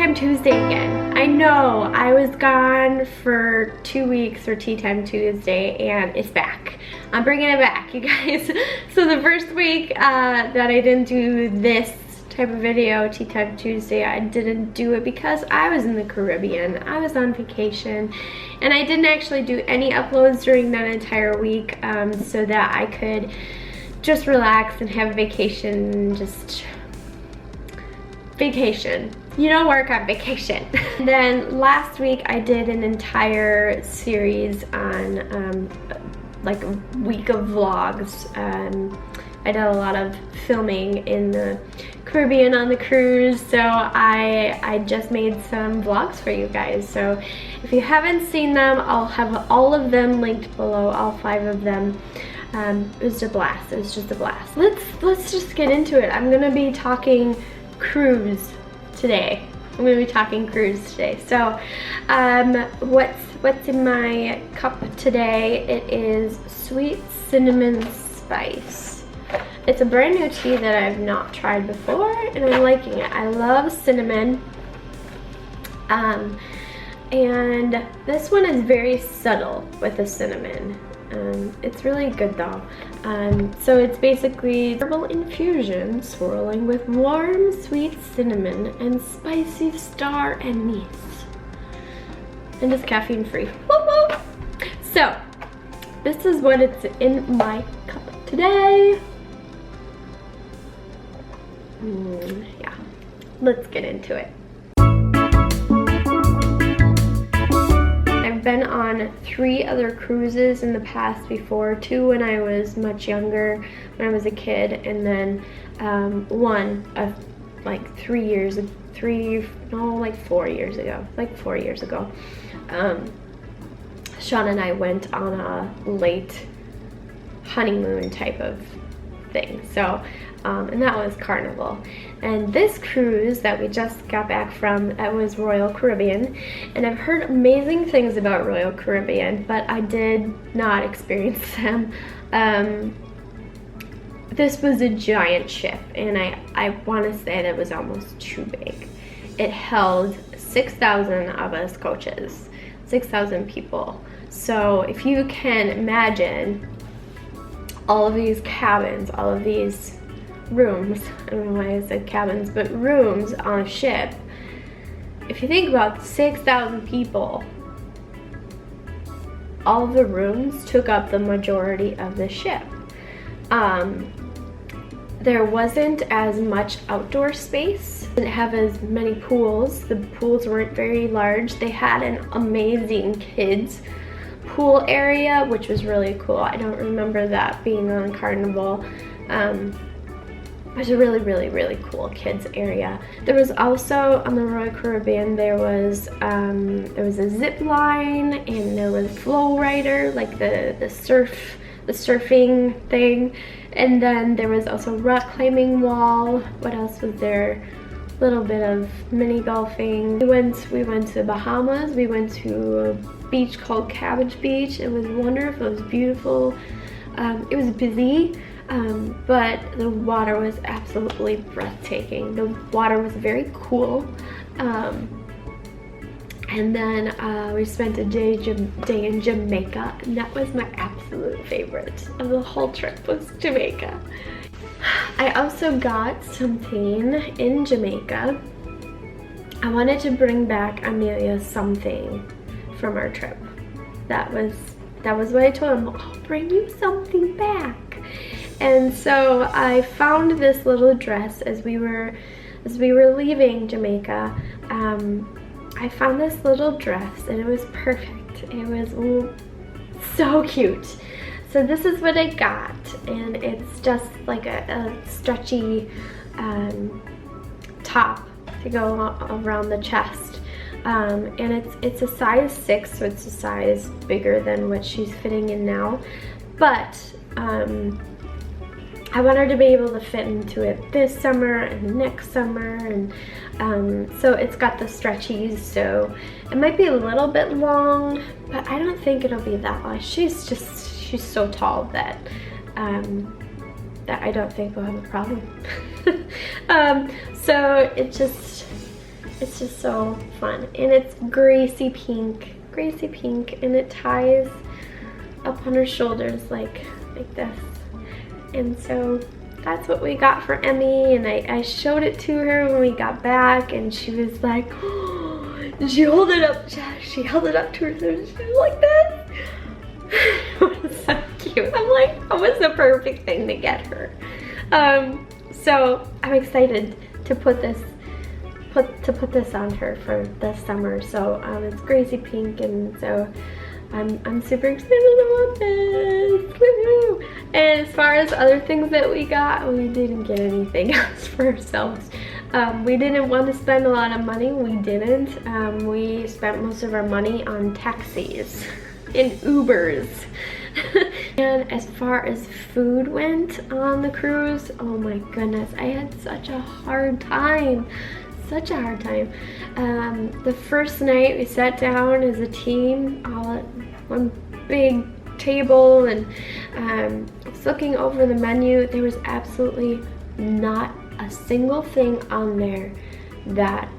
Time Tuesday again. I know, I was gone for 2 weeks for Tea Time Tuesday and it's back. I'm bringing it back, you guys. So the first week that I didn't do this type of video, Tea Time Tuesday, I didn't do it because I was in the Caribbean. I was on vacation and I didn't actually do any uploads during that entire week so that I could just relax and have vacation, just vacation. You don't work on vacation. Then last week I did an entire series on like a week of vlogs. I did a lot of filming in the Caribbean on the cruise, so I just made some vlogs for you guys. So if you haven't seen them, I'll have all of them linked below, all 5 of them. It was a blast. It was just a blast. Let's just get into it. I'm gonna be talking cruise today. I'm gonna be talking cruise today. So what's in my cup today? It is sweet cinnamon spice. It's a brand new tea that I've not tried before and I'm liking it. I love cinnamon. And this one is very subtle with the cinnamon. It's really good though. So it's basically herbal infusion swirling with warm sweet cinnamon and spicy star anise. And it's caffeine free. Woo woo! So this is what it's in my cup today. Yeah, let's get into it. I've been on 3 other cruises in the past before, 2 when I was much younger, when I was a kid, and then one of like 4 years ago. Sean and I went on a late honeymoon type of thing. So, and that was Carnival. And this cruise that we just got back from, that was Royal Caribbean. And I've heard amazing things about Royal Caribbean, but I did not experience them. This was a giant ship, and I want to say that it was almost too big. It held 6,000 of us coaches, 6,000 people. So if you can imagine all of these cabins, all of these rooms, I don't know why I said cabins, but rooms on a ship. If you think about 6,000 people, all of the rooms took up the majority of the ship. There wasn't as much outdoor space. Didn't have as many pools. The pools weren't very large. They had an amazing kids pool area, which was really cool. I don't remember that being on Carnival. It was a really cool kids area. There was also on the Royal Caribbean, there was a zip line, and there was a flow rider, like the surfing thing, and then there was also rock climbing wall. What else was there? A little bit of mini golfing. We went to the Bahamas. We went to a beach called Cabbage Beach. It was wonderful. It was beautiful. It was busy, but the water was absolutely breathtaking. The water was very cool. And then we spent a day in Jamaica, and that was my absolute favorite of the whole trip, was Jamaica. I also got something in Jamaica. I wanted to bring back Amelia something from our trip. That was what I told him. I'll bring you something back. And so I found this little dress as we were leaving Jamaica. I found this little dress and it was perfect. It was so cute. So this is what I got, and it's just like a stretchy top to go around the chest. And it's a size 6, so it's a size bigger than what she's fitting in now. But I want her to be able to fit into it this summer and next summer, and so it's got the stretchies, so it might be a little bit long, but I don't think it'll be that long. She's so tall that that I don't think we'll have a problem. So It's just so fun. And it's greasy pink, and it ties up on her shoulders like this. And so that's what we got for Emmy, and I showed it to her when we got back, and she was like, oh, and she held it up to her, and she was like this. It was so cute. I'm like, that was the perfect thing to get her. So I'm excited to put this on her for the summer. So it's greasy pink, and so I'm super excited about this. Woohoo! And as far as other things that we got, we didn't get anything else for ourselves. We didn't want to spend a lot of money. We didn't. We spent most of our money on taxis and Ubers. And as far as food went on the cruise, oh my goodness, I had such a hard time. Such a hard time. The first night we sat down as a team, all at one big table, and I was looking over the menu. There was absolutely not a single thing on there that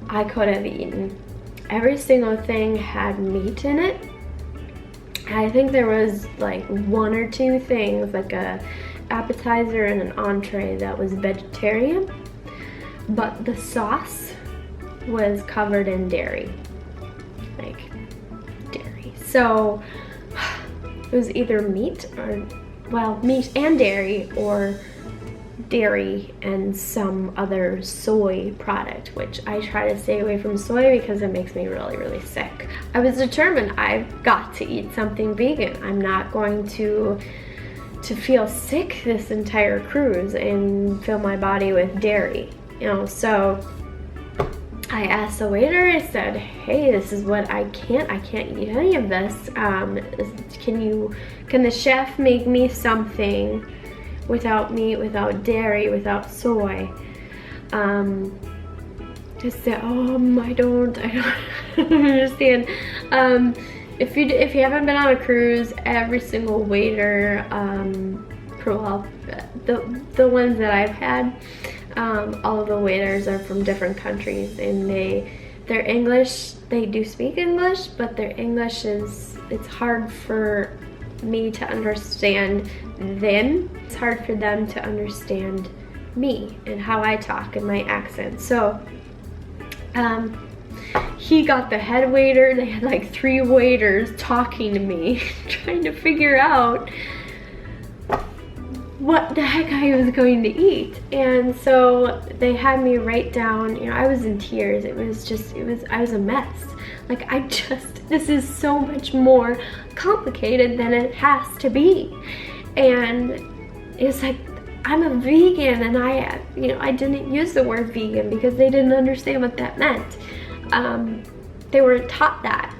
I could have eaten. Every single thing had meat in it. I think there was like one or two things, like a appetizer and an entree that was vegetarian. But the sauce was covered in dairy, like dairy. So it was either meat or, well, meat and dairy, or dairy and some other soy product, which I try to stay away from soy because it makes me really, really sick. I was determined I've got to eat something vegan. I'm not going to feel sick this entire cruise and fill my body with dairy. You know, so I asked the waiter, I said, hey, this is what I can't eat any of this. Can the chef make me something without meat, without dairy, without soy? Just said, I don't understand. If you haven't been on a cruise, every single waiter, well, the ones that I've had, all of the waiters are from different countries, and their English, they do speak English, but their English it's hard for me to understand them. It's hard for them to understand me and how I talk and my accent. So he got the head waiter. They had like 3 waiters talking to me, trying to figure out what the heck I was going to eat. And so they had me write down, you know, I was in tears. I was a mess. Like, this is so much more complicated than it has to be. And it's like, I'm a vegan, and I didn't use the word vegan because they didn't understand what that meant. They weren't taught that.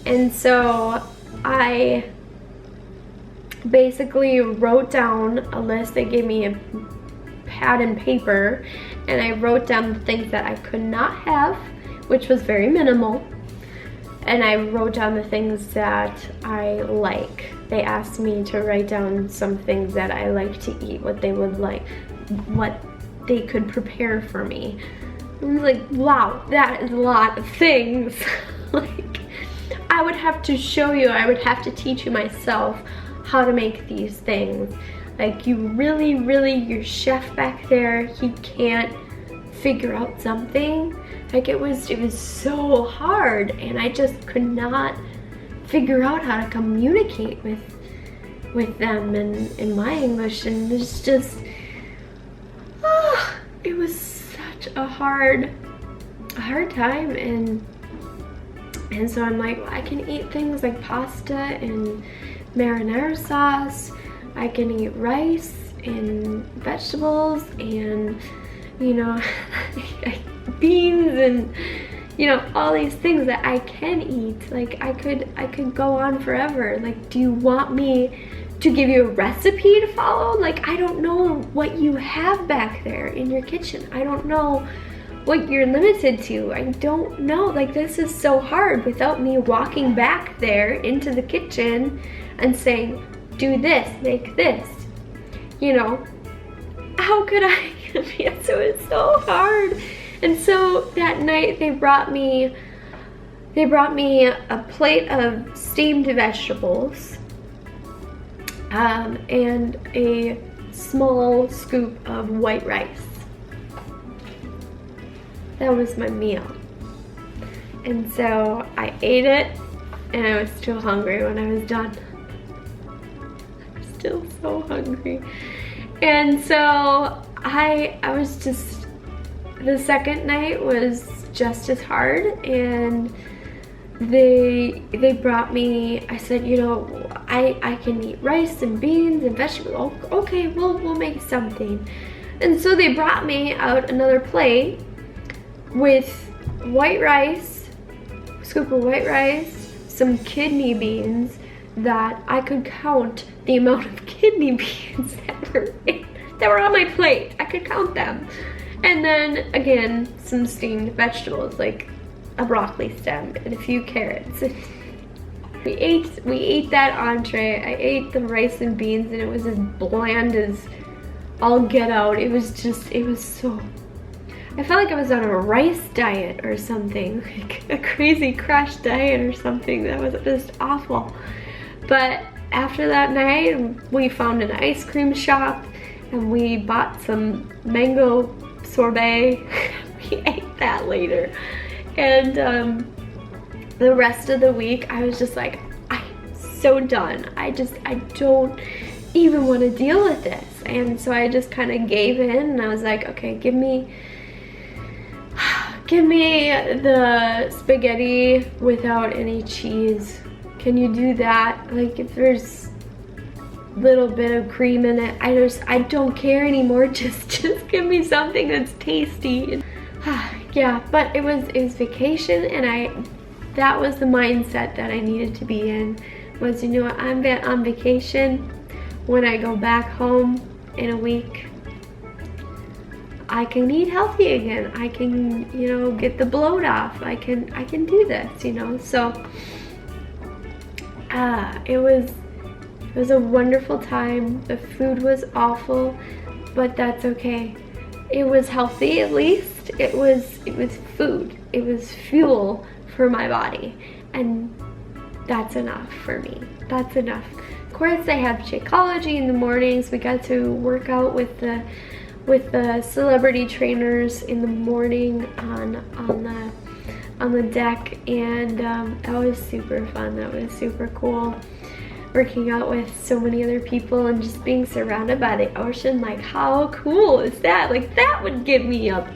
And so I basically wrote down a list. They gave me a pad and paper, and I wrote down the things that I could not have, which was very minimal, and I wrote down the things that I like. They asked me to write down some things that I like to eat, what they would like, what they could prepare for me. I was like, wow, that is a lot of things. Like, I would have to show you, I would have to teach you myself how to make these things. Like, you really, your chef back there, he can't figure out something. Like, it was so hard, and I just could not figure out how to communicate with them in my English, and it's just, it was such a hard time. And so I'm like, well, I can eat things like pasta and marinara sauce, I can eat rice and vegetables and, you know, beans and, you know, all these things that I can eat. Like, I could go on forever. Like, do you want me to give you a recipe to follow? Like, I don't know what you have back there in your kitchen. I don't know what you're limited to. I don't know. Like, this is so hard without me walking back there into the kitchen and saying, do this, make this. You know, how could I? So it's so hard. And so that night they brought me a plate of steamed vegetables and a small scoop of white rice. That was my meal. And so I ate it, and I was still hungry when I was done. I was still so hungry. And so I was just, the second night was just as hard, and they brought me, I said, you know, I can eat rice and beans and vegetables. Okay, we'll make something. And so they brought me out another plate with white rice, a scoop of white rice, some kidney beans that I could count the amount of kidney beans that were on my plate. I could count them. And then again, some steamed vegetables like a broccoli stem and a few carrots. We ate that entree. I ate the rice and beans, and it was as bland as all get out. It was so, I felt like I was on a rice diet or something, like a crazy crash diet or something. That was just awful. But after that night, we found an ice cream shop and we bought some mango sorbet. We ate that later. And the rest of the week, I was just like, I'm so done. I don't even want to deal with this. And so I just kind of gave in, and I was like, okay, give me the spaghetti without any cheese. Can you do that? Like, if there's a little bit of cream in it, I don't care anymore. Just give me something that's tasty. Yeah, but it was vacation, and that was the mindset that I needed to be in, was, you know what, I'm on vacation. When I go back home in a week, I can eat healthy again. I can, you know, get the bloat off. I can do this, you know. So it was a wonderful time. The food was awful, but that's okay. It was healthy, at least. It was food. It was fuel for my body, and that's enough for me. That's enough. Of course, I have Shakeology in the mornings. We got to work out with the celebrity trainers in the morning on the deck, and that was super fun. That was super cool. Working out with so many other people and just being surrounded by the ocean. Like, how cool is that? Like, that would get me up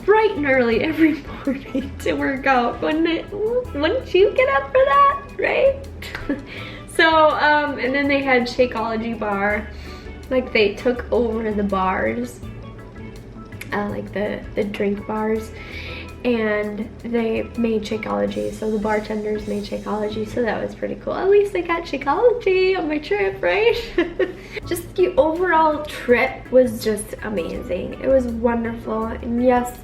bright and early every morning to work out, wouldn't it? Wouldn't you get up for that, right? So, and then they had Shakeology bar. Like, they took over the bars, like the drink bars, and they made Shakeology. So the bartenders made Shakeology, so that was pretty cool. At least I got Shakeology on my trip, right? Just the overall trip was just amazing. It was wonderful, and yes,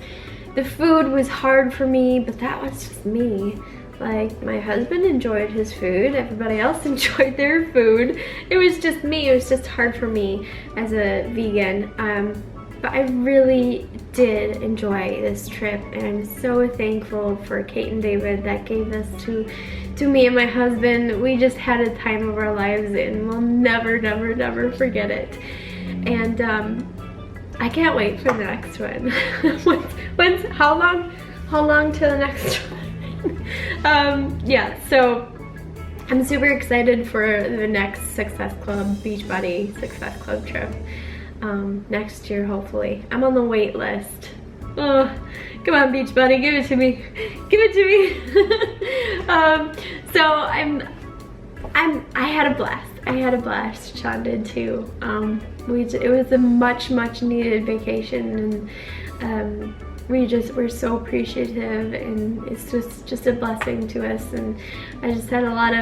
the food was hard for me, but that was just me. Like, my husband enjoyed his food, everybody else enjoyed their food. It was just me. It was just hard for me as a vegan. But I really did enjoy this trip, and I'm so thankful for Kate and David that gave this to me and my husband. We just had a time of our lives, and we'll never, never, never forget it. And I can't wait for the next one. How long till the next one? Yeah, so I'm super excited for the next Success Club, Beachbody Success Club trip. Next year, hopefully. I'm on the wait list. Oh, come on, Beachbody, give it to me. Give it to me. So I had a blast. I had a blast. Sean did too. It was a much needed vacation, and we're so appreciative, and it's just a blessing to us. And I just had a lot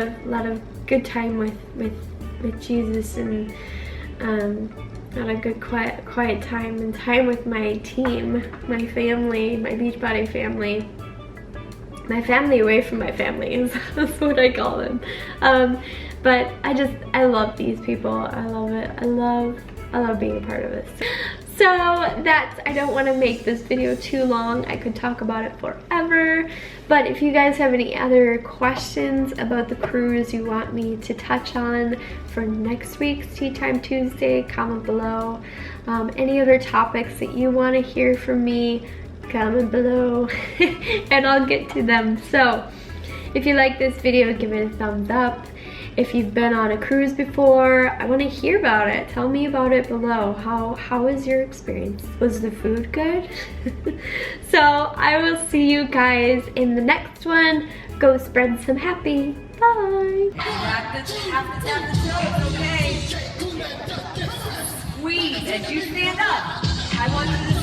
of good time with Jesus, and had a good quiet time, and time with my team, my family, my Beachbody family, my family away from my family. That's what I call them. But I love these people. I love it. I love being a part of this. So I don't want to make this video too long. I could talk about it forever. But if you guys have any other questions about the cruise you want me to touch on for next week's Tea Time Tuesday, comment below. Any other topics that you want to hear from me, comment below and I'll get to them. So if you like this video, give it a thumbs up. If you've been on a cruise before, I want to hear about it. Tell me about it below. How was your experience? Was the food good? So I will see you guys in the next one. Go spread some happy. Bye. Squeeze as you stand up. I want you to